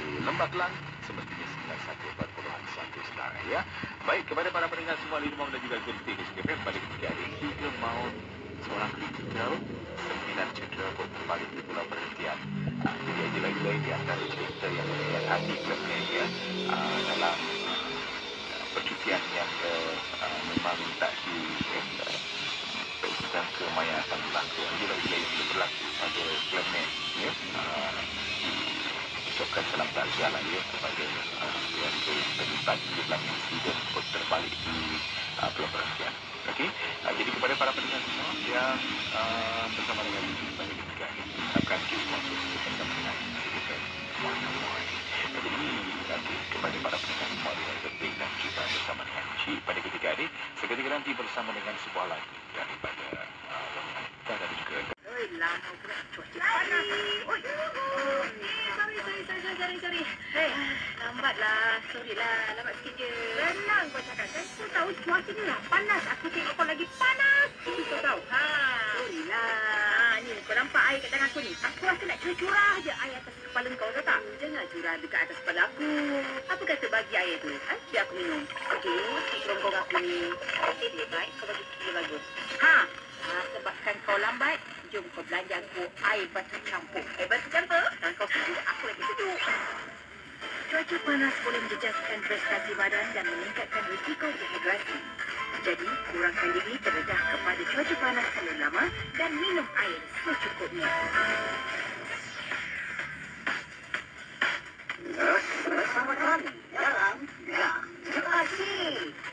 Lembah Kelang semestinya 91.1 sekarang ya. Baik, kepada para pendengar semua di rumah dan juga Zulfi di SKPM pada ketika hari 3 maut seorang kritikal 9 cedera pun kembali di pulau perhentian. Jadi ada lagi di antara cerita yang melihat hati klubnya ya dalam percutian yang memang tak diperlukan kemayatan berlaku. Jadi lagi yang berlaku pada klubnya ya. Ucapkan salam takziah lah ya kepada keluarga terlibat dalam insiden pun terbalik di pulau perhentian. Okey, jadi kepada para pendengar semua yang bersama dengan pada ketika ini akan kita masuk bersama dengan kita jadi kepada para pendengar semua yang penting dan juga bersama dengan Cik pada ketika ini seketika nanti bersama dengan sebuah lagu daripada dan juga lama pula cuaca panas. Oi. Sorry. Hei, lambatlah. Sorry lah, lambat sikit je. Senang kau cakap. Kau tahu cuaca ni lah panas. Aku tengok kau lagi panas. Itu kau tahu. Sorry lah. Ni kau nampak air kat tangan aku ni. Aku rasa nak curah-curah je air atas kepala kau, tahu tak? Jangan curah dekat atas kepala aku. Apa kata bagi air tu? Biar aku minum. Okey, sikit kerongkong aku ni. Okey, dia baik. Kau bagi sikit bagus. Sebabkan kau lambat, jom kau belanja aku air batu campur. Air batu campur? Dan kau sejuk, aku lagi sejuk. Cuaca panas boleh menjejaskan prestasi badan dan meningkatkan risiko dehidrasi. Jadi, kurangkan diri terdedah kepada cuaca panas terlalu lama dan minum air secukupnya. Bersama kami dalam Gerak Asyik.